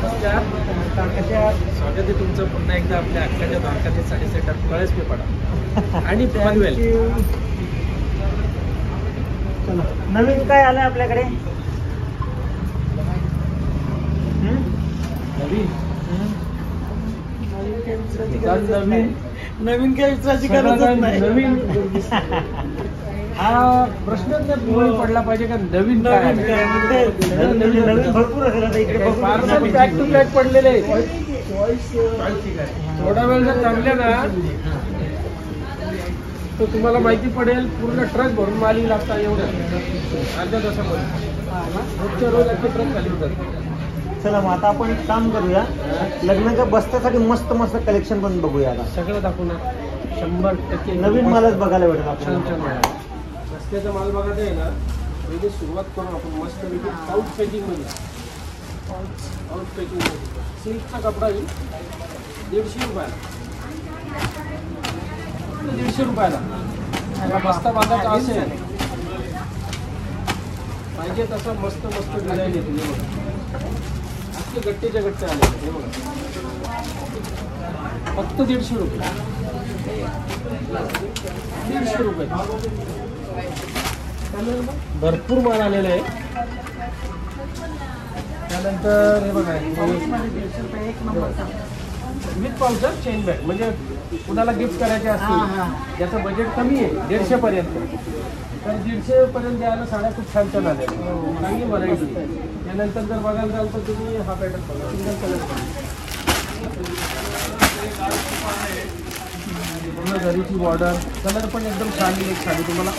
नमस्कार. स्वागत आहे तुमचं पुन्हा एकदा आपल्या अक्काच्या द्वारकाधीश साडी सेंटर पळसपेपाडा आणि पनवेल. नवीन काय आलं आपल्याकडे? नवीन काय विचारायची गरज नाही. नवीन हा प्रश्नच नाही पडला पाहिजे का नवीन काय नवीन भरपूर पार्सल पॅक टू पॅक पडलेले. थोडा वेळ जर थांबले ना तर तुम्हाला माहिती पडेल पूर्ण ट्रक भरून माल लागता एवढं अर्ध्या तासामध्ये. रोजच्या रोज अख्खे ट्रक खाली होतात. चला मग आता आपण एक काम करूया, लग्नाच्या बस्त्यासाठी मस्त मस्त कलेक्शन पण बघूया. आता सगळं दाखवणार 100% नवीन मालच बघायला भेटेल आपल्याला. रस्त्याचा माल बघायचा आहे ना, म्हणजे सुरुवात करू आपण मस्त आउट पॅकिंग मध्ये. आउट पॅकिंग मध्ये सिल्कचा कपडा येईल 150 रुपयाला. 150 रुपयाला बस्ता बांधायचा असेल पाहिजे तसा मस्त मस्त डिझाईन येते. अख्खे गट्टेच्या गट्टे आले हे बघा, फक्त 150 रुपये. 150 रुपये भरपूर माल आलेला आहे. त्यानंतर हे बघा विथ पाउचर चेन बॅग, म्हणजे कुणाला गिफ्ट करायचे असतील ज्याचं बजेट कमी आहे 150 पर्यंत, तर 150 पर्यंत द्यायला साड्या खूप छान छान आल्या. चांगली व्हरायटी. त्यानंतर जर बघायला जाल तर तुम्ही हा पॅटर्न बघा, सिंगल कलर पूर्ण घरीची बॉर्डर, कलर पण एकदम छान. एक साडी तुम्हाला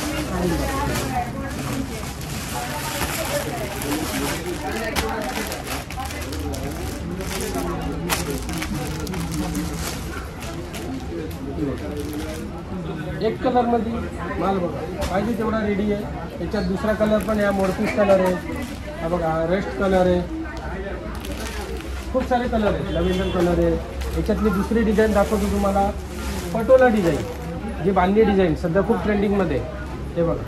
एक कलर मध्ये माल बघा पाहिजे तेवढा रेडी आहे. याच्यात दुसरा कलर पण या मोरपीस कलर आहे, हा बघा रेस्ट कलर आहे, खूप सारे कलर आहेत. लव्हेंडर कलर आहे. याच्यातली दुसरी डिझाईन दाखवतो तुम्हाला, पटोला डिझाईन, जी बांधणी डिझाईन सध्या खूप ट्रेंडिंगमध्ये. हे बघा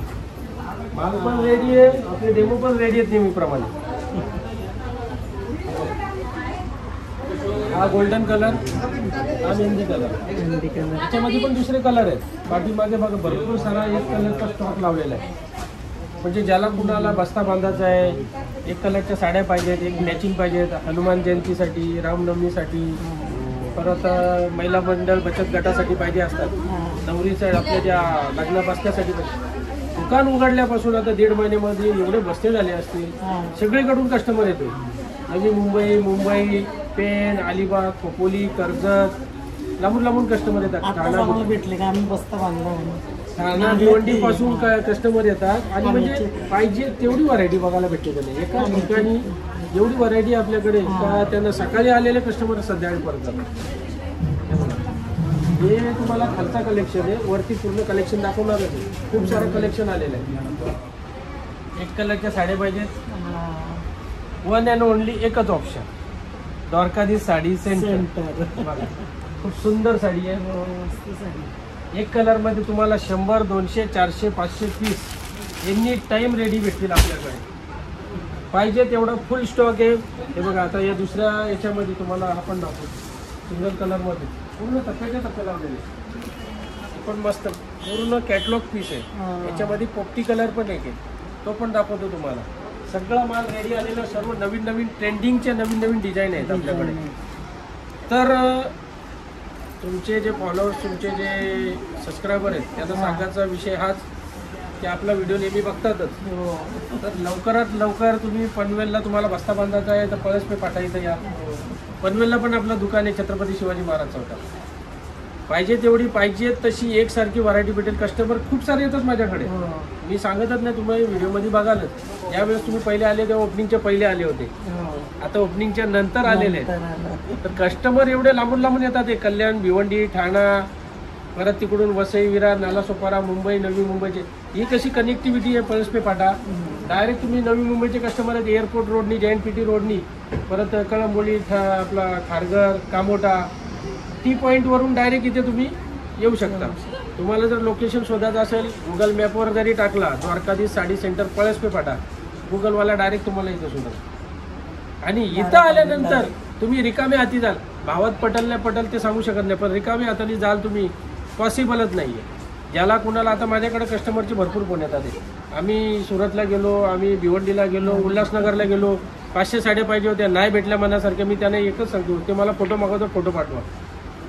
माल पण रेडी आहे, आपले डेमो पण रेडी आहेत नेहमीप्रमाणे. हा गोल्डन कलर, हा मेहंदी कलर. याच्यामध्ये पण दुसरे कलर आहेत. पाठीमागे बघा भरपूर सारा एक कलरचा स्टॉक लावलेला आहे. म्हणजे ज्याला कुणाला बस्ता बांधायचा आहे, एक कलरच्या साड्या पाहिजेत, एक मॅचिंग पाहिजेत, हनुमान जयंतीसाठी, रामनवमीसाठी, परत महिला मंडळ बचत गटासाठी पाहिजे असतात, नवरीच्या आपल्या ज्या लग्न बस्त्यासाठी पाहिजे. दुकान उघडल्यापासून आता 1.5 महिन्यामध्ये एवढे बस्ते झाले असतील. सगळीकडून कस्टमर येतो. नवी मुंबई, पेण, अलिबाग, खोपोली, कर्जत, लांबून लांबून कस्टमर येतात. भेटले का आम्ही बस्ता बांधला ठाणा भिवंडी पासून कस्टमर येतात. आणि म्हणजे पाहिजे तेवढी व्हरायटी बघायला भेटते त्याला. एका ठिकाणी एवढी व्हरायटी आपल्याकडे का त्यांना सकाळी आलेले कस्टमर संध्याकाळी परत जातात. हे तुम्हाला खालचा कलेक्शन आहे, वरती पूर्ण कलेक्शन दाखवणार आहे. खूप सारं कलेक्शन आलेलं आहे. एक कलरच्या साड्या पाहिजेत, वन अँड ओनली एकच ऑप्शन, द्वारकाधीश साडी सेंटर. खूप सुंदर साडी आहे. एक कलर मध्ये तुम्हाला 100, 200, 400, 500 पीस एनी टाइम रेडी भेटतील आपल्याकडे. पाहिजे तेवढा फुल स्टॉक आहे. हे बघा आता या दुसऱ्या याच्यामध्ये तुम्हाला आपण दाखवतो सिंगल कलर मध्ये पूर्ण टप्प्याच्या टप्प्या लावलेले, पण मस्त पूर्ण कॅटलॉग पीस आहे. याच्यामध्ये पोपटी कलर पण एक आहे, तो पण दाखवतो तुम्हाला. सगळा माल रेडी आलेला, सर्व नवीन नवीन ट्रेंडिंगचे नवीन नवीन डिझाईन आहेत आपल्याकडे. तर तुमचे जे फॉलोअर्स, तुमचे जे सबस्क्रायबर आहेत त्यांना सांगायचा विषय हाच की आपला व्हिडिओ नेहमी बघतातच. तर लवकरात लवकर तुम्ही पनवेलला तुम्हाला बस्ता बांधायचा आहे तर पळसपेपाडा इथं या. पनवेलला पण आपलं दुकान आहे छत्रपती शिवाजी महाराज चौकात. पाहिजे तेवढी पाहिजे तशी एकसारखी व्हरायटी भेटेल. कस्टमर खूप सारे येतात माझ्याकडे, मी सांगतच नाही, तुम्ही व्हिडिओमध्ये बघालच. यावेळेस तुम्ही पहिले आले तेव्हा ओपनिंगच्या पहिले आले होते, आता ओपनिंगच्या नंतर आलेले आहेत. तर कस्टमर एवढे लांबून लांबून येतात. कल्याण, भिवंडी, ठाणा, परत तिकडून वसई, विरार, नालासोपारा, मुंबई, नवी मुंबईचे. ही कशी कनेक्टिव्हिटी आहे पळसपेपाडा. डायरेक्ट तुम्ही नवी मुंबईचे कस्टमर आहेत एअरपोर्ट रोडनी, जयंत पीटी रोडनी, परत कळंबोली, आपला खारघर, कामोटा, टी पॉईंटवरून डायरेक्ट इथे तुम्ही येऊ शकता. तुम्हाला जर लोकेशन शोधायचं असेल, गुगल मॅपवर जरी टाकला द्वारकाधीश साडी सेंटर पळसपेपाडा, गुगलवाला डायरेक्ट तुम्हाला इथं शोधा. आणि इथं आल्यानंतर तुम्ही रिकामे हाती जाल, भावात पटल नाही पटल ते सांगू शकत नाही, पण रिकामे हाताने जाल तुम्ही पॉसिबलच नाही आहे. ज्याला कुणाला आता माझ्याकडे कस्टमरचे भरपूर फोन येतात. आम्ही सुरतला गेलो, आम्ही भिवंडीला गेलो, उल्हासनगरला गेलो, 500 साड्या पाहिजे होत्या, नाही भेटल्या मनासारख्या. मी त्यांना एकच सांगतो, ते मला फोटो मागवतो, फोटो पाठवा.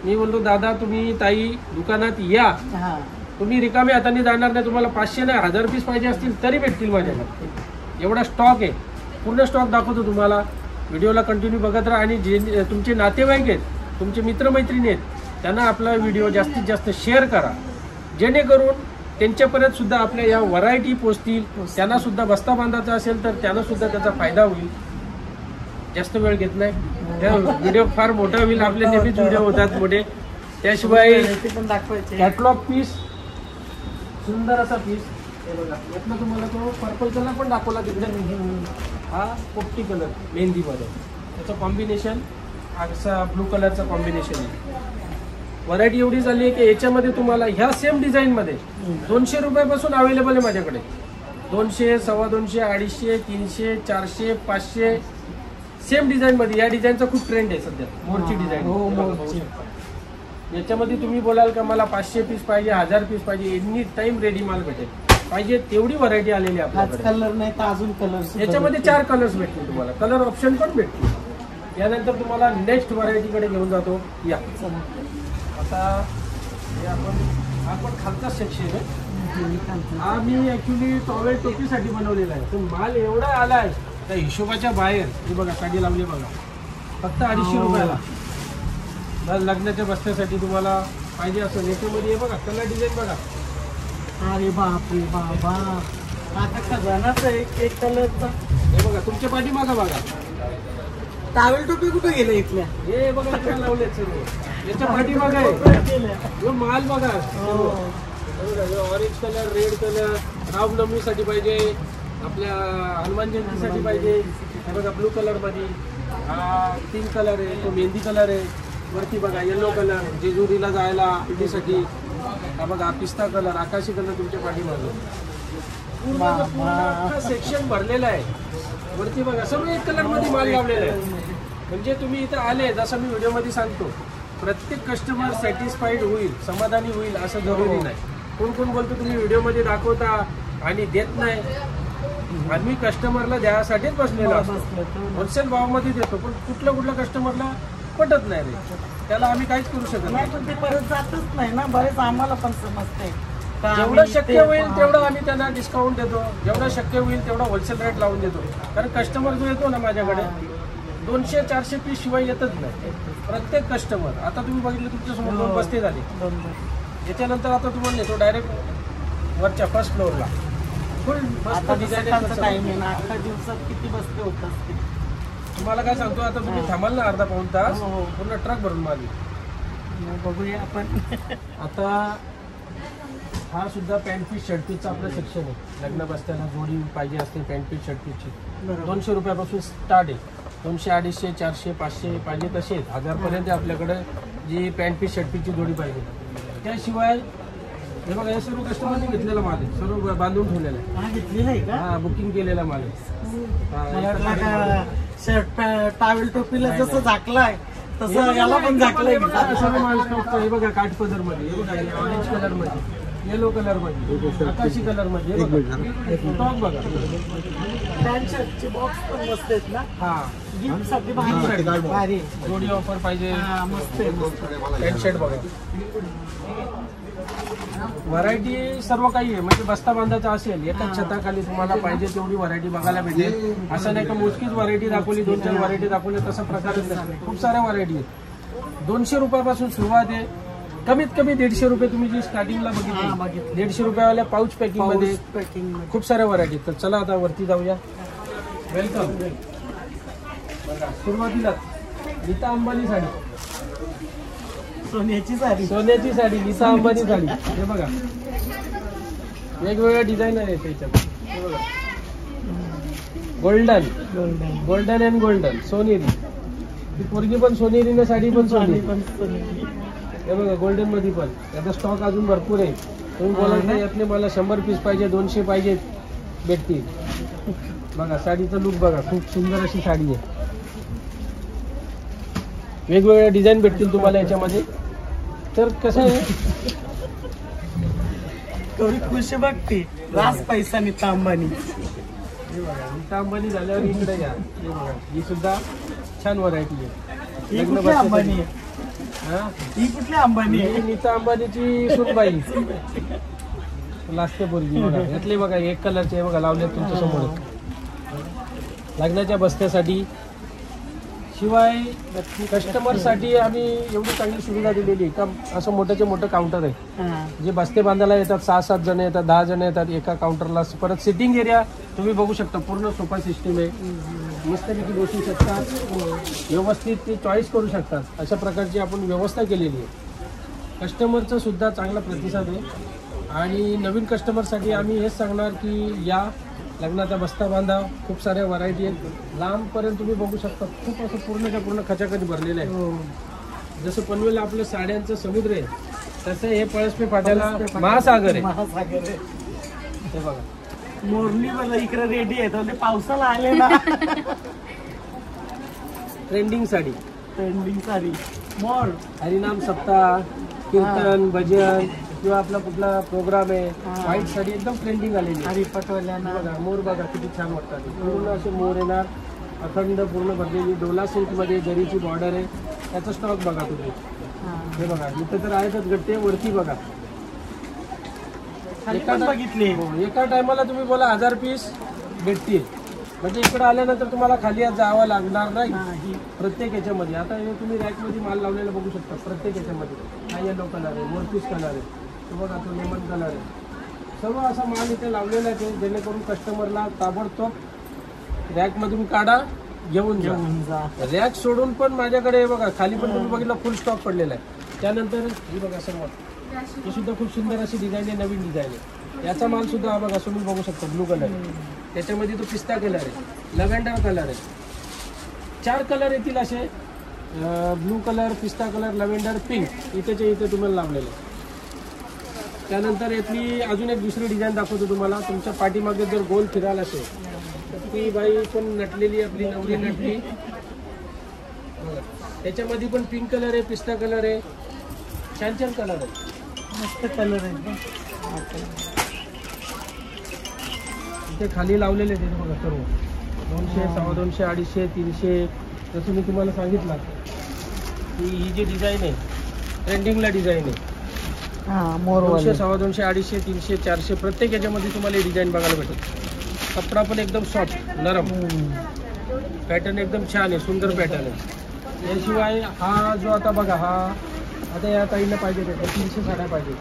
मी बोलतो दादा तुम्ही ताई दुकानात या, तुम्ही रिकामे हाताने जाणार नाही. तुम्हाला 500 नाही 1000 पीस पाहिजे असतील तरी भेटतील माझ्याकडे. एवढा स्टॉक आहे, पूर्ण स्टॉक दाखवतो तुम्हाला. व्हिडिओला कंटिन्यू बघत राहा. आणि जे तुमचे नातेवाईक आहेत, तुमचे मित्रमैत्रिणी आहेत, त्यांना आपला व्हिडिओ जास्तीत जास्त शेअर करा, जेणेकरून त्यांच्यापर्यंत सुद्धा आपल्या या व्हरायटी पोचतील. त्यांना सुद्धा बस्ता बांधायचा असेल तर त्यांना सुद्धा त्याचा फायदा होईल. जास्त वेळ घेत नाही, व्हिडिओ फार मोठा होईल. आपले नेहमीच व्हिडिओ होतात मोठे. त्याशिवाय कॅटलॉग पीस, सुंदर असा पीस हे बघा. यातनं तुम्हाला तो पर्पल कलर पण दाखवला तिकडे, हा पोपटी कलर मेहंदीमध्ये, त्याचं कॉम्बिनेशन असा ब्लू कलरचा कॉम्बिनेशन आहे. व्हरायटी एवढी झाली आहे की याच्यामध्ये तुम्हाला ह्या सेम डिझाईनमध्ये 200 रुपयापासून अवेलेबल आहे माझ्याकडे. 200, 250, 250, 300, 400, 500 सेम डिझाईनमध्ये. या डिझाईनचा खूप ट्रेंड आहे सध्या, मोरची डिझाईन. याच्यामध्ये तुम्ही बोलाल का मला 500 पीस पाहिजे, 1000 पीस पाहिजे, एनी टाइम रेडी माल भेटेल. पाहिजे तेवढी व्हरायटी आलेली आहे आपल्याकडे. कलर नाही तर अजून कलर. याच्यामध्ये 4 कलर्स भेटतील तुम्हाला, कलर ऑप्शन पण भेटतील. यानंतर तुम्हाला नेक्स्ट व्हरायटीकडे घेऊन जातो. या आता हे आपण खालचा सेक्शन आहे. हा मी ऍक्च्युली टॉवेल टोपीसाठी बनवलेला आहे, पण माल एवढा आला आहे त्या हिशोबाच्या बाहेर. हे बघा साडी लावली बघा, फक्त 250 रुपयाला. लग्नाच्या बसण्यासाठी तुम्हाला पाहिजे असं याच्यामध्ये हे बघा कलर डिझाईन बघा. अरे बापरे बाबा, आता खजानाच एक कलरचा. हे बघा तुमच्या पाठीमागं बघा, टावेल टोपी कुठे गेले इथल्या? हे बघा इकडे लावलेत सर्व. याच्या पाठीमागं आहे जो माल बघा. ऑरेंज कलर, रेड कलर, रामनवमीसाठी पाहिजे, आपल्या हनुमान जयंतीसाठी पाहिजे. हे बघा ब्लू कलर मध्ये, हा 3 कलर आहे, तो मेहंदी कलर आहे. वरती बघा येलो कलर, जेजुरीला जायला पिढीसाठी. हा बघा पिस्ता कलर, आकाशी कलर तुमच्या पाठीमागे. पूर्ण सेक्शन भरलेलं आहे. वरती बघा सर्व एक कलर मध्ये माल लावलेला आहे. म्हणजे तुम्ही इथं आले, जसं मी व्हिडिओ मध्ये सांगतो, प्रत्येक कस्टमर सॅटिस्फाईड होईल, समाधानी होईल असं जरुरी नाही. कोण कोण बोलतो तुम्ही व्हिडिओमध्ये दाखवता आणि देत नाही. आम्ही कस्टमरला द्यासाठीच बसलेलो असतो, होलसेल भावामध्ये देतो. पण कुठल्या कस्टमरला पटत नाही रे, त्याला आम्ही काहीच करू शकत नाही. पण ते परत जातच नाही ना. बरेच आम्हाला पण समजते. जेवढं शक्य होईल तेवढं आम्ही त्यांना डिस्काउंट देतो, जेवढं शक्य होईल तेवढा होलसेल रेट लावून देतो. कारण कस्टमर जो येतो ना माझ्याकडे 200-400 पीस शिवाय येतच नाही. प्रत्येक कस्टमर, आता तुम्ही बघितलं तुमच्यासमोर 2 बस्ते झाले. याच्यानंतर आता तुम्हाला नेतो डायरेक्ट वरच्या फर्स्ट फ्लोअरला. फुल मस्त डिझाईन टाइम आहे ना. 8 दिवसात किती बसते होतात तुम्हाला काय सांगतो. आता तुम्ही थांबाल ना अर्धा पाऊण तास, पूर्ण ट्रक भरून मारली. बघूया आपण. आता हा सुद्धा पॅन्ट पीस शर्ट पीसचा आपलं सेक्शन आहे. लग्न बसताना जोडी पाहिजे असते पॅन्ट पीस शर्ट पीसची. 200 रुपयापासून स्टार्ट आहे. 200, 250, 400, 500 पाहिजे तसे 1000 पर्यंत आपल्याकडे जी पॅन्ट पीस शर्ट पीसची जोडी पाहिजे. त्याशिवाय हे बघा हे सर्व कस्टमरने घेतलेला माल आहे, सर्व बांधून ठेवलेला आहे. हा घेतलेला आहे का? हा बुकिंग केलेला माल आहे. शर्ट टावेल टोपीला जसं झाकलाय तसं याला पण झाकलंय. सर्व माल स्टॉक हे बघा काठपदर मध्ये, हे बघा ऑरेंज कलर मध्ये, येलो कलर मध्ये, आकाशी कलर मध्ये. स्टॉक बघा. पॅन्ट शर्टचे बॉक्स पण मस्त आहेत ना. हा गिफ्टसाठी भारी. जोडी ऑफर पाहिजे, मस्त आहे. पॅन्ट शर्ट बघा. व्हरायटी सर्व काही आहे. म्हणजे बस्ता बांधायचा असेल एकाच छताखाली तुम्हाला पाहिजे तेवढी व्हरायटी बघायला भेटेल. असं नाही का मोजकीच व्हरायटी दाखवली, 2-4 व्हरायटी दाखवली तसा प्रकारच नाही. खूप साऱ्या व्हरायटी आहेत. 200 रुपयापासून सुरुवात आहे. कमीत कमी 150 रुपये तुम्ही जी स्टार्टिंगला बघितली, 150 रुपयावाल्या पाऊच पॅकिंग मध्ये खूप साऱ्या व्हरायटी. तर चला आता वरती जाऊया. वेलकम. सुरुवातीला नीता अंबानी साडी, सोन्याची साडी, नीता अंबानी साडी. हे बघा वेगवेगळ्या डिझाईन आहे त्याच्यात. हे बघा गोल्डन अँड गोल्डन सोनेरी. ती पोरगी पण सोनेरीने, साडी पण सोनेरी. हे बघा गोल्डन मध्ये पण याचा स्टॉक अजून भरपूर आहे. तुम्ही बोलाल नाही यातले मला 100 पीस पाहिजे, 200 पाहिजे, भेटतील. बघा साडीचा लुक बघा, खूप सुंदर अशी साडी आहे. वेगवेगळ्या डिझाईन भेटतील तुम्हाला याच्यामध्ये. तर कसं आहे, थोडी खुशी बघते रास पैसा नीता अंबानी. हे बघा नीता अंबानी झाल्यावर इकडे घ्या. हे बघा ही सुद्धा छान व्हरायटी आहे. ही कुठली अंबानी आहे? हा, ही कुठली अंबानी आहे? ही नीता अंबानीची सुनबाई लास्ते पोरगी. बघा यातले बघा एक कलरचे आहे बघा लावले तुमच्या समोर लग्नाच्या बस्त्यासाठी. शिवाय कस्टमरसाठी आम्ही एवढी चांगली सुविधा दिलेली आहे का असं मोठ्याचे मोठं काउंटर आहे. हा. जे बस्ते बांधायला येतात 6-7 जण येतात, 10 जण येतात एका काउंटरला. परत सिटिंग एरिया तुम्ही बघू शकता, पूर्ण सोफा सिस्टीम आहे. मस्तपैकी बसू शकतात, व्यवस्थित ते चॉईस करू शकतात. अशा प्रकारची आपण व्यवस्था केलेली आहे. कस्टमरचा सुद्धा चांगला प्रतिसाद आहे. आणि नवीन कस्टमरसाठी आम्ही हेच सांगणार की या लग्नाचा बस्ता बांधा. खूप साऱ्या व्हरायटी आहेत, लांबपर्यंत तुम्ही बघू शकता. खूप असं पूर्णच्या पूर्ण खचाखच भरलेलं आहे. जसं पनवेलला आपलं साड्यांचं समुद्र आहे, तसं हे पळसपे फाट्याला महासागर आहे. महासागर आहे. हे बघा मोरणी मला इकडे रेडी आहे, तर पावसाला आले ना. ट्रेंडिंग साडी, ट्रेंडिंग साडी मोर. हरिनाम सप्ताह, कीर्तन, भजन किंवा आपला कुठला प्रोग्राम आहे, हा. व्हाईट साडी एकदम ट्रेंडिंग आलेली आहे. हरी पटोल्याना. बघा मोर बघा किती छान वाटतात. पूर्ण असे मोर येणार, अखंड पूर्ण भरलेली डोला सिल्कमध्ये जरीची बॉर्डर आहे. त्याचा स्टॉक बघा तुम्ही. हे बघा इथं तर आहेतच गट्टे, वरती बघा. बघितले एका टायमाला तुम्ही बोला 1000 पीस भेटतील. म्हणजे इकडे आल्यानंतर तुम्हाला खाली आज जावं लागणार नाही प्रत्येक याच्यामध्ये. आता हे तुम्ही रॅकमध्ये माल लावलेला बघू शकता. प्रत्येक याच्यामध्ये हा येलो कलर आहे, मोरपीस कलर आहे, तो बघा तो लेमन कलर आहे. सर्व असा माल इथे लावलेला आहे जेणेकरून कस्टमरला ताबडतोब रॅकमधून काढा, घेऊन जा. रॅक सोडून पण माझ्याकडे बघा खाली पण तुम्ही बघितलं फुल स्टॉक पडलेला आहे. त्यानंतर ही बघा सर्व ही सुद्धा खूप सुंदर अशी डिझाईन आहे, नवीन डिझाईन आहे. याचा माल सुद्धा हा बघा तुम्ही बघू शकता. ब्लू कलर आहे, त्याच्यामध्ये तो पिस्ता कलर आहे, लव्हेंडर कलर आहे. 4 कलर येतील असे, ब्लू कलर, पिस्ता कलर, लव्हेंडर, पिंक इथेच्या इथे तुम्हाला लावलेलं आहे. त्यानंतर यातली अजून एक दुसरी डिझाईन दाखवतो तुम्हाला. तुमच्या पाठीमागे जर गोल फिरायला असेल तर ती बाई पण नटलेली, आपली नवरी नटली. त्याच्यामध्ये पण पिंक कलर आहे, पिस्ता कलर आहे, छान छान कलर आहे. मस्त कलर आहे. इथे खाली लावलेले ते बघा सर्व 200, 250, 250, 300. जसं मी तुम्हाला सांगितलं की ही जी डिझाईन आहे ट्रेंडिंगला डिझाईन आहे. 200, 250, 250, 300, 400 प्रत्येक याच्यामध्ये तुम्हाला ही डिझाईन बघायला भेटेल. कपडा पण एकदम सॉफ्ट, नरम, पॅटर्न एकदम छान आहे, सुंदर पॅटर्न आहे. याशिवाय हा जो आता बघा, हा आता या ताईला पाहिजे 300 साड्या पाहिजे,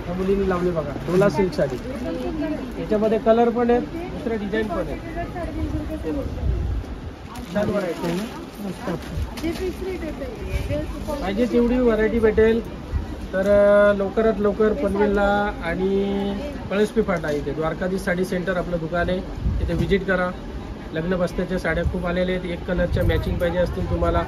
त्या मुलीने लावली बघा. डोला सिल्क साडी, याच्यामध्ये कलर पण आहेत, दुसरे डिझाईन पण आहे. छान व्हरायटी पाहिजे तेवढी व्हरायटी भेटेल. तर लवकरात लवकर पनवेलला आणि पळसपे फाटा इथे द्वारकाधीश साडी सेंटर आपलं दुकान आहे, तिथे व्हिजिट करा. लग्न बस्त्याच्या साड्या खूप आलेल्या आहेत. एक कलरच्या मॅचिंग पाहिजे असतील तुम्हाला,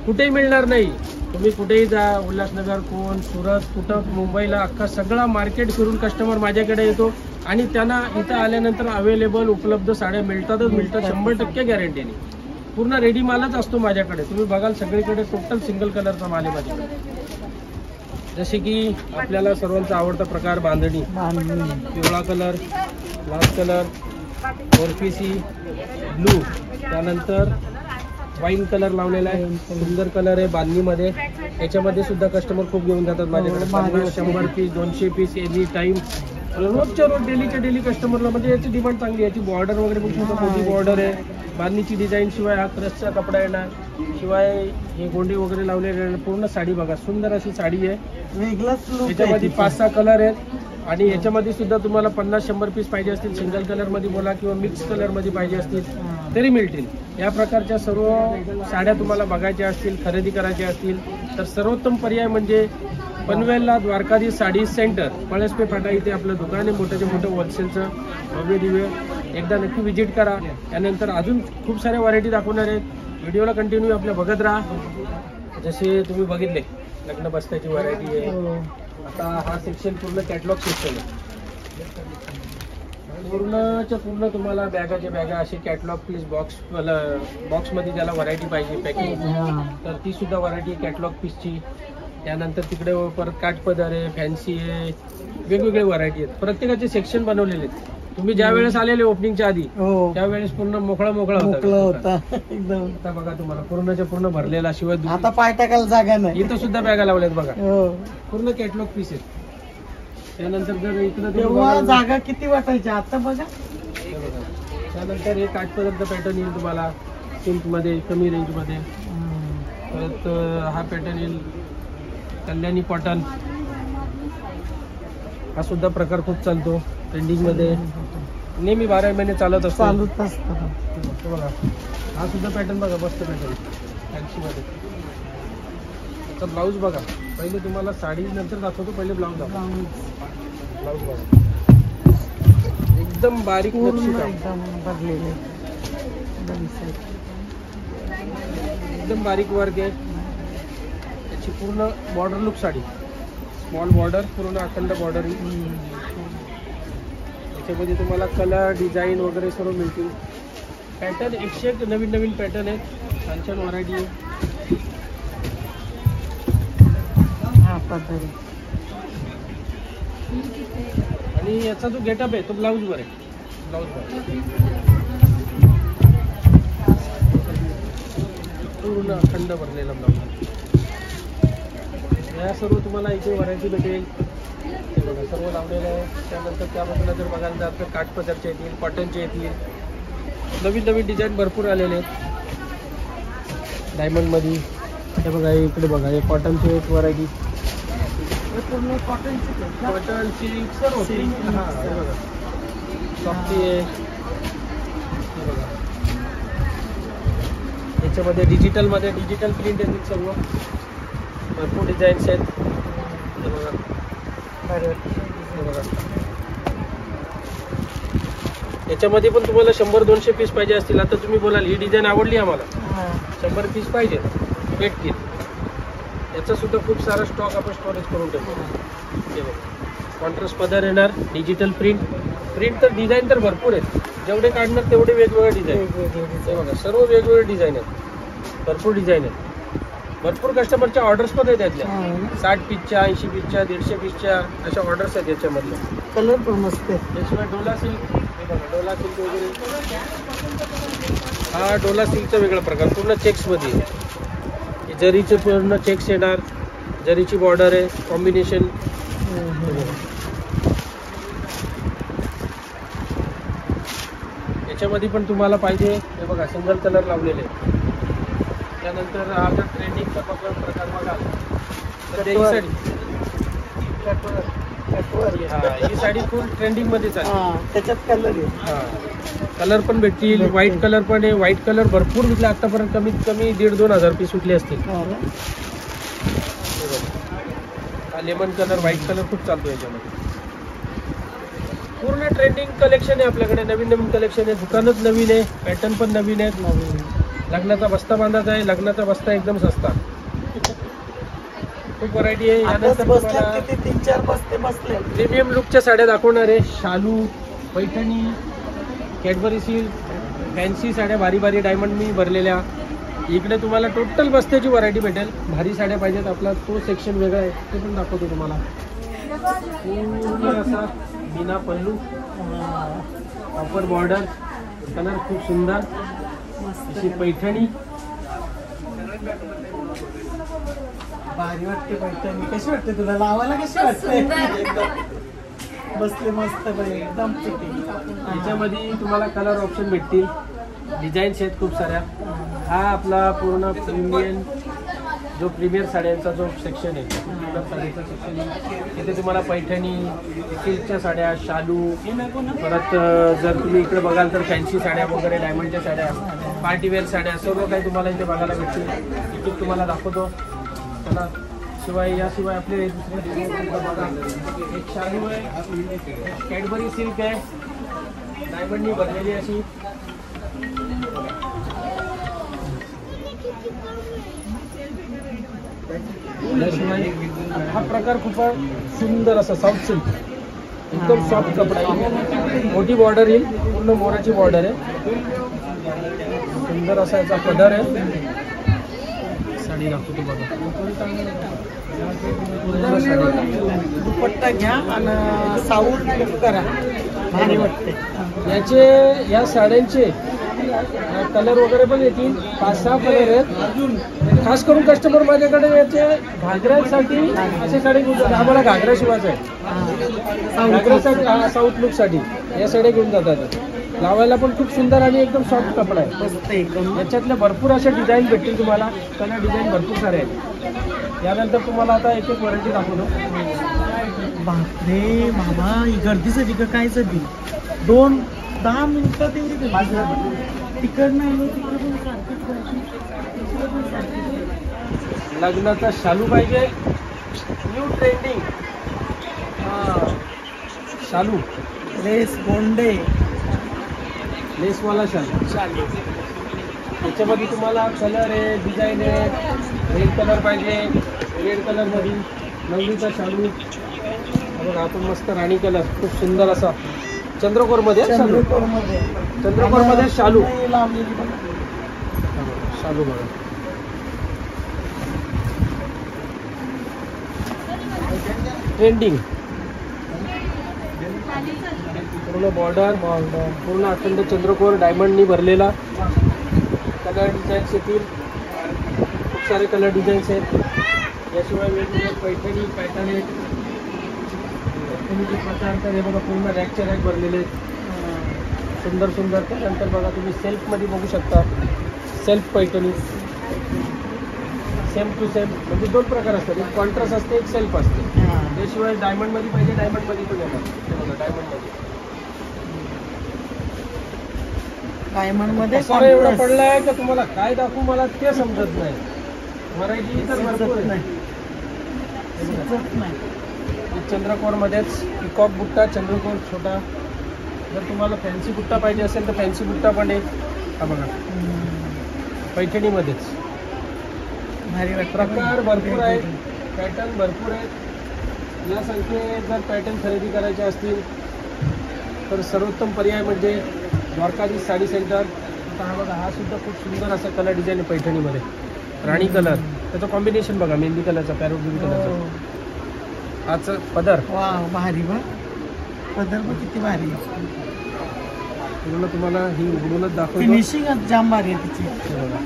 कुठेही मिळणार नाही. तुम्ही कुठेही जा, उल्हासनगर, कोण, सुरत, कुठं, मुंबईला, अख्खा सगळा मार्केट फिरून कस्टमर माझ्याकडे येतो आणि त्यांना इथं आल्यानंतर अवेलेबल उपलब्ध साड्या मिळतातच मिळतात, 100% गॅरंटीने. पूर्ण रेडी मालच असतो माझ्याकडे. तुम्ही बघाल सगळीकडे टोटल सिंगल कलरचा माल आहे माझ्याकडे. जसे की आपल्याला सर्वांचा आवडता प्रकार बांधणी, पिवळा कलर, लाल कलर, मोरपीसी, ब्लू, त्यानंतर वाईन कलर लावलेला आहे, सुंदर कलर आहे बांधणीमध्ये. याच्यामध्ये सुद्धा कस्टमर खूप घेऊन जातात माझ्याकडे. 50, 100 पीस, 200 पीस एनी टाईम, रोजच्या रोज डेलीच्या डेली कस्टमरला. म्हणजे याची डिमांड चांगली आहे. याची बॉर्डर वगैरे बघू शकतो, मोठी बॉर्डर आहे, बांधणीची डिझाईन. शिवाय हा क्रशचा कपडा येणार, शिवाय हे गोंडे वगैरे लावलेले येणार. पूर्ण साडी बघा, सुंदर अशी साडी आहे. वेगळाच लुक. याच्यामध्ये 5-6 कलर आहेत आणि याच्यामध्ये सुद्धा तुम्हाला 50-100 पीस पाहिजे असतील, सिंगल कलरमध्ये बोला किंवा मिक्स कलरमध्ये पाहिजे असतील तरी मिळतील. या प्रकारच्या सर्व साड्या तुम्हाला बघायच्या असतील, खरेदी करायच्या असतील तर सर्वोत्तम पर्याय म्हणजे पनवेलला द्वारकाधीश साडी सेंटर, पळसपे फाटा इथे आपलं दुकान आहे, मोठ्याच्या मोठं होलसेलचं, भव्य दिव्य. एकदा नक्की व्हिजिट करा. त्यानंतर अजून खूप साऱ्या व्हरायटी दाखवणार आहेत. व्हिडिओला कंटिन्यू आपल्या बघत राहा. जसे तुम्ही बघितले लग्न बस्त्याची व्हरायटी आहे. आता हा सेक्शन पूर्ण कॅटलॉग सेक्शन आहे. पूर्णच्या पूर्ण तुम्हाला बॅगाच्या बॅगा असे कॅटलॉग पीस बॉक्समध्ये ज्याला व्हरायटी पाहिजे पॅकिंग, तर ती सुद्धा व्हरायटी कॅटलॉग पीसची. त्यानंतर तिकडे परत काठपदर आहे, फॅन्सी आहे, वेगवेगळे व्हरायटी आहेत. प्रत्येकाचे सेक्शन बनवलेले आहेत. तुम्ही ज्या वेळेस आलेले ओपनिंगच्या आधी त्यावेळेस पूर्ण मोकळा होता एकदम. आता बघा तुम्हाला पूर्णच्या पूर्ण भरलेला, शिवाय आता पाय टाकायला जागा नाही. इथं सुद्धा बॅगा लावल्यात बघा, पूर्ण कॅटलॉग पीस आहेत. त्यानंतर जर इकडं तेव्हा जागा किती वाटायची, आता बघा. त्यानंतर हे काठपदरचा पॅटर्न येईल तुम्हाला सिल्कमध्ये कमी रेंजमध्ये. परत हा पॅटर्न येईल कल्याणी कॉटन, हा सुद्धा प्रकार खूप चालतो ट्रेंडिंगमध्ये, नेहमी 12 महिने चालत असतो. बघा हा सुद्धा पॅटर्न बघा, मस्त पॅटर्न फॅन्सीमध्ये. त्याचा ब्लाऊज बघा, पहिले तुम्हाला साडी नंतर दाखवतो, पहिले ब्लाऊज दाखवतो. ब्लाऊज बघा एकदम बारीक नक्षी काम, एकदम बारीक वर्क आहे. त्याची पूर्ण border look sari, small border, पूर्ण अखंड बॉर्डर. त्याच्यामध्ये तुम्हाला कलर डिझाईन वगैरे सर्व मिळतील. पॅटर्न 101 नवीन नवीन पॅटर्न आहेत, छान छान व्हरायटी आहे. आणि याचा जो गेटअप आहे तो ब्लाऊजवर आहे. ब्लाऊजवर पूर्ण अखंड भरलेला ब्लाऊज. या सर्व तुम्हाला इथे व्हरायटी भेटेल. ते बघा सर्व लावलेलं आहे. त्यानंतर त्या बाजूला जर बघायला जात तर काठपदरचे येतील, कॉटनचे येतील, नवीन नवीन डिझाईन भरपूर आलेले आहेत डायमंडमध्ये. हे बघा इकडे बघा, हे कॉटनचे एक व्हरायटी, पूर्ण कॉटन सिल्क सर्व सिल्क. हां हे बघा सॉफ्टी आहे. हे बघा याच्यामध्ये डिजिटलमध्ये डिजिटल प्रिंट येतील सर्व, भरपूर डिझाईन्स आहेत. हे बघा हे बघा, याच्यामध्ये पण तुम्हाला 100-200 पीस पाहिजे असतील. आता तुम्ही बोलाल ही डिझाईन आवडली आम्हाला, 100 पीस पाहिजे, भेटतील. याचा सुद्धा खूप सारा स्टॉक आपण स्टोरेज करून ठेवतो. हे बघा कॉन्ट्रास्ट पदर येणार, डिजिटल प्रिंट. तर डिझाईन तर भरपूर आहेत, जेवढे काढणार तेवढे वेगवेगळे डिझाईन. हे बघा सर्व वेगवेगळे डिझाईन आहेत, भरपूर डिझाईन आहेत. भरपूर कस्टमरच्या ऑर्डर्स पण आहेत त्यातल्या, 60 पीसच्या, 80 पीसच्या, 150 पीसच्या अशा ऑर्डर्स आहेत याच्यामधल्या. कलर पण मस्त आहे. त्याशिवाय डोला सिल्क, हे बघा डोला सिल्क वगैरे. हा डोला सिल्कचा वेगळा प्रकार, पूर्ण चेक्समध्ये. जरीचे पूर्ण चेक्स येणार, जरीची बॉर्डर आहे, कॉम्बिनेशन. याच्यामध्ये पण तुम्हाला पाहिजे हे बघा सिंगल कलर लावलेले. त्यानंतर आता ट्रेंडिंगचा प्रकार बघाल तर ही साडी, ही साडी खूप ट्रेंडिंगमध्ये चालली. त्याच्यात कलर आहे. हां कलर पण भेटतील, व्हाईट कलर पण आहे. व्हाईट कलर भरपूर विकले आतापर्यंत, कमीत कमी 1,500-2,000 हजार पीस विकले असतील. लेमन कलर, व्हाईट कलर खूप चालतो याच्यामध्ये. पूर्ण ट्रेंडिंग कलेक्शन आहे आपल्याकडे, नवीन नवीन कलेक्शन आहे. दुकानच नवीन आहे, पॅटर्न पण नवीन आहेत. लग्नाचा बस्ता बांधायचा आहे, लग्नाचा बस्ता एकदम सस्ता, खूप व्हरायटी आहे. यानंतर 3-4 बसते बसले. प्रीमियम लुकच्या साड्या दाखवणार आहे. शालू, पैठणी, कॅडबरी सिल्क, फॅन्सी साड्या भारी भारी डायमंड मी भरलेल्या. इकडे तुम्हाला टोटल बस्त्याची व्हरायटी भेटेल. भारी साड्या पाहिजेत, आपला तो सेक्शन वेगळा आहे, ते पण दाखवतो तुम्हाला. पूर्ण असा बिना पल्लू, कॉपर बॉर्डर, कलर खूप सुंदर, अशी पैठणी. भारी वाटते पैठणी. कशी वाटते तुला लावायला, कशी वाटते? बसले मस्त एकदम. याच्यामध्ये तुम्हाला कलर ऑप्शन भेटतील, डिझाईन्स आहेत खूप साऱ्या. हा आपला पूर्ण प्रीमियर साड्यांचा जो सेक्शन आहे, साडीचा सेक्शन आहे. तिथे तुम्हाला पैठणी, सिल्कच्या साड्या, शालू, परत जर तुम्ही इकडे बघाल तर फॅन्सी साड्या वगैरे, डायमंडच्या साड्या, पार्टीवेअर साड्या, सर्व काही तुम्हाला इथे बघायला भेटतील. इथे तुम्हाला दाखवतो. चला शिवाय याशिवाय आपले दुसरे बघा, एक शालू आहे, कॅडबरी सिल्क आहे, डायमंडनी भरलेली अशी. याशिवाय हा प्रकार खूप सुंदर असा सॉफ्ट सिल्क, एकदम सॉफ्ट कपडा आहे. मोठी बॉर्डर येईल, पूर्ण मोराची बॉर्डर आहे. सुंदर असा याचा पदर आहे. साडी लागतो तो बघा. पूर्ण साडी. दुपट्टा घ्या आणि साऊथ लुक करा, भारी वाटते. या साड्यांचे कलर वगैरे पण येतील. 5-6 कलर आहेत. खास करून कस्टमर माझ्याकडे याचे घागऱ्यासाठी असे साडी घेऊन जातात. आम्हाला घागरा शिवायचा आहे. घागऱ्यासाठी साऊथ लुकसाठी या साड्या घेऊन जातात. लावायला पण खूप सुंदर आणि एकदम सॉफ्ट कपडा आहे. मस्त एकदम. याच्यातल्या भरपूर अशा डिझाईन भेटतील तुम्हाला. कलर डिझाईन भरपूर सारे आहेत. यानंतर तुम्हाला आता एक एक व्हरायटी दाखवतो. बापरे मामा, ही गर्दीसाठी का काय साठी 2-10 मिनिटात एवढी गर्दी. तिकडनं आलो तिकडे पण सारखीच गर्दी, तिकडे पण सारखीच. लग्नाचा शालू पाहिजे, न्यू ट्रेंडिंग शालू, रेस गोंडे लेसवाला शालू. त्याच्यामध्ये तुम्हाला कलर आहे, डिझाईन आहे. रेड कलर पाहिजे, रेड कलरमध्ये नवरीचा शालू. बघा आपण मस्त राणी कलर, खूप सुंदर असा चंद्रकोरमध्ये शालू. चंद्रकोरमध्ये शालू लावलेली बघा. शालू बघा. ट्रेंडिंग पूर्ण बॉर्डर, पूर्ण अखंड चंद्रकोर डायमंडनी भरलेला. कलर डिझाईन्स येतील, खूप सारे कलर डिझाईन्स आहेत. याशिवाय वेगवेगळे पैठणी पॅटर्न आहेत. पैठणीचे प्रकार तर हे बघा पूर्ण रॅकचे रॅक भरलेले आहेत. सुंदर सुंदर. त्यानंतर बघा तुम्ही सेल्फमध्ये बघू शकता. Shelf Paithani same to same, म्हणजे 2 प्रकार असतात. एक कॉन्ट्रास्ट असते, एक सेल्फ असते. त्याशिवाय डायमंडमध्ये पाहिजे, डायमंडमध्ये पण येतात. डायमंडमध्ये डायमंडमध्ये सारा एवढा पडला आहे का तुम्हाला काय दाखवू मला ते समजत नाही. व्हरायटी तर भरपूर नाही. चंद्रकोरमध्येच पिकॉक बुट्टा, चंद्रकोर छोटा. जर तुम्हाला फॅन्सी बुट्टा पाहिजे असेल तर फॅन्सी बुट्टा पण आहे. हा बघा पैठणीमध्येच भारी वाटतं. प्रकार भरपूर आहेत, पॅटर्न भरपूर आहेत. यासारखे जर पॅटर्न खरेदी करायचे असतील तर सर्वोत्तम पर्याय म्हणजे द्वारकाधीश साडी सेंटर. आता हा बघा, हा सुद्धा खूप सुंदर असा कलर डिझाईन आहे पैठणीमध्ये. राणी कलर, त्याचं कॉम्बिनेशन बघा, मेहंदी कलरचा, पॅरोट ग्रीन कलरचा. हाच पदर, वा भारी बा. पदर पण किती भारी. पूर्ण तुम्हाला ही उघडूनच दाखवतो. फिनिशिंग जाम भारी आहे तिची. हे बघा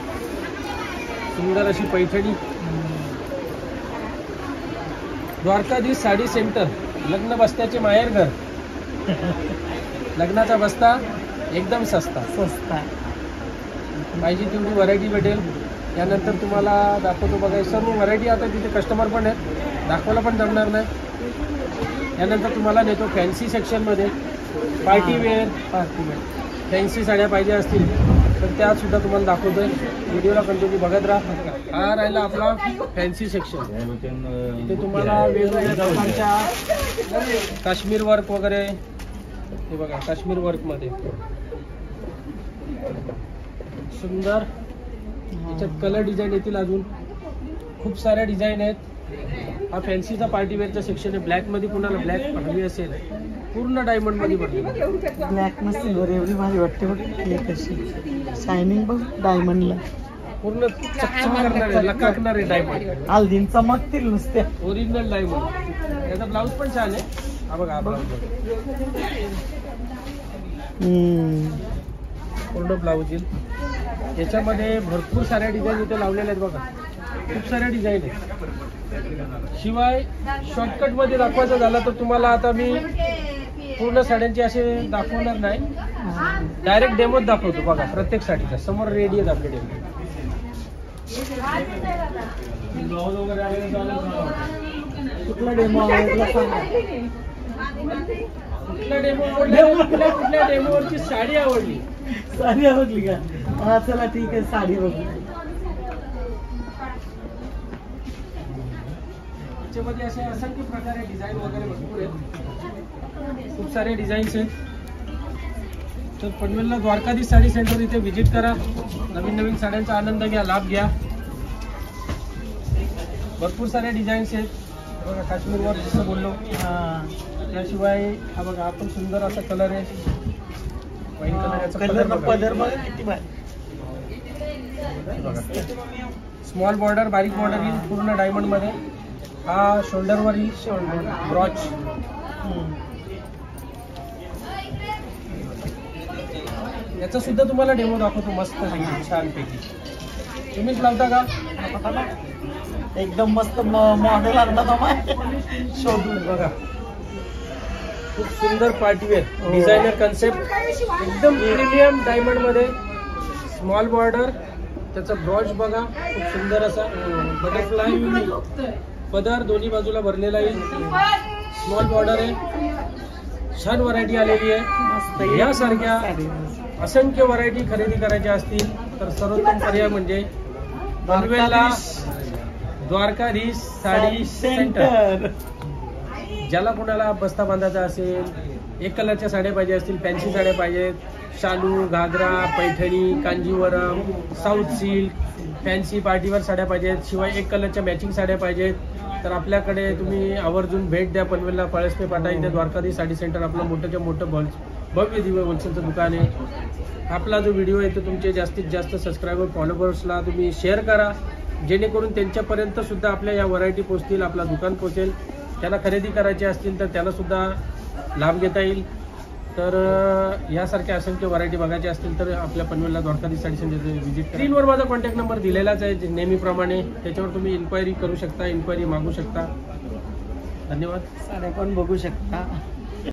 सुंदर अशी पैठणी. द्वारकाधीश साडी सेंटर, लग्न बस्त्याचे माहेरघर. लग्नाचा बस्ता एकदम सस्ता. पाहिजे तेवढी व्हरायटी भेटेल. यानंतर तुम्हाला दाखवतो बघा सर्व व्हरायटी. आता तिथे कस्टमर पण आहेत, दाखवायला पण जमणार नाही. यानंतर तुम्हाला नेतो फॅन्सी सेक्शनमध्ये. पार्टी वेअर फॅन्सी साड्या पाहिजे असतील तर त्या सुद्धा तुम्हाला दाखवतोय. व्हिडिओला कंटिन्यू बघत राहा. हा राहिला आपला फॅन्सी सेक्शन. इथे तुम्हाला वेगवेगळ्या प्रकारच्या काश्मीर वर्क वगैरे, हे बघा काश्मीर वर्कमध्ये सुंदर. त्याच्यात कलर डिझाईन येतील अजून खूप साऱ्या डिझाईन आहेत. हा फॅन्सीचा पार्टी वेअरचा सेक्शन आहे. ब्लॅकमध्ये कुणाला ब्लॅक हवी असेल, पूर्ण डायमंडमध्ये भरलेली. ब्लॅक न सिल्वर एवढी भारी वाटते बघ. हे कशी शायनिंग बघ डायमंडला. पूर्ण चकचक करणारे, लकाकणारे डायमंड. हल्दीन चमकतील नुसत्या. Original diamond. याचा ब्लाऊज पण छान आहे. हा बघा, हा ब्लाऊज पूर्ण ब्लाऊज येईल. याच्यामध्ये भरपूर साऱ्या डिझाईन इथे लावलेल्या आहेत बघा. खूप साऱ्या डिझाईन आहेत. शिवाय शॉर्टकटमध्ये दाखवायचं झालं तर तुम्हाला आता मी पूर्ण साड्यांचे असे दाखवणार नाही. डायरेक्ट डेमोच दाखवतो बघा. प्रत्येक साडीचा समोर रेडी आहेत आपले डेमो. ब्लाऊज वगैरे आले. कुठला डेमो आवडला सांगा. कुठला डेमो आवडला, कुठल्या डेमोवरची साडी आवडली. साडी आवडली का? हा चला ठीक आहे, साडी बघू. त्याच्यामध्ये असे असंख्य प्रकारे डिझाईन वगैरे भरपूर आहेत. खूप सारे डिझाईन्स आहेत. तर पनवेलला द्वारकाधीश साडी सेंटर इथे व्हिजिट करा. नवीन नवीन साड्यांचा आनंद घ्या, लाभ घ्या. भरपूर सारे डिझाईन्स आहेत. बघा काश्मीर वर्क जसं बोललो. हा. त्याशिवाय हा बघा हा पण सुंदर असा कलर आहे. वाईन कलर याचा कलर बघा. पदर बघा किती भारी. स्मॉल बॉर्डर, बारीक बॉर्डर येईल पूर्ण डायमंड मध्ये. हा शोल्डरवर येईल, शोल्डर ब्रॉच. याचा सुद्धा तुम्हाला डेमो दाखवतो मस्त पैकी, छान पैकी. तुम्हीच लावता का? एकदम मस्त मॉडेल आणला शोधून बघा. खूप सुंदर पार्टीवेअर डिझायनर कन्सेप्ट, एकदम प्रीमियम डायमंड मध्ये. स्मॉल बॉर्डर, त्याचा ब्रॉच बघा खूप सुंदर असा. बटरफ्लाय पदर दोन्ही बाजूला भरलेला येईल. स्मॉल बॉर्डर आहे. छान व्हरायटी आलेली आहे. यासारख्या असंख्य व्हरायटी खरेदी करायच्या असतील तर सर्वोत्तम पर्याय म्हणजे पनवेलला द्वारकाधीश साडी सेंटर. ज्याला कोणाला बस्ता बांधायचा असेल, एक कलरच्या साड्या पाहिजे असतील, फॅन्सी साड्या पाहिजेत, शालू, घागरा, Paithani, Kanjivaram, south silk, fancy पार्टीवर साड्या पाहिजेत, शिवाय एक कलरच्या मॅचिंग साड्या पाहिजेत, तर आपल्याकडे तुम्ही आवर्जून भेट द्या. पनवेलला पळसपे फाटा इथे द्वारकाधीश साडी सेंटर आपलं मोठंच्या मोठं भव्य दिव्य होलसेलचं दुकान आहे. आपला जो व्हिडिओ आहे तो तुमचे जास्तीत जास्त सबस्क्रायबर फॉलोअर्सला तुम्ही शेअर करा, जेणेकरून त्यांच्यापर्यंत सुद्धा आपल्या या व्हरायटी पोहोचतील, आपला दुकान पोहोचेल. त्यांना खरेदी करायची असतील तर त्याला सुद्धा लाभ घेता येईल. तर यासारख्या असंख्य व्हरायटी बघायची असतील तर आपल्या पनवेलला द्वारकाधीश साडी सेंटर व्हिजिट. स्क्रीनवर माझा कॉन्टॅक्ट नंबर दिलेलाच आहे नेहमीप्रमाणे, त्याच्यावर तुम्ही इन्क्वायरी करू शकता, इन्क्वायरी मागू शकता. धन्यवाद. साड्या पण बघू शकता.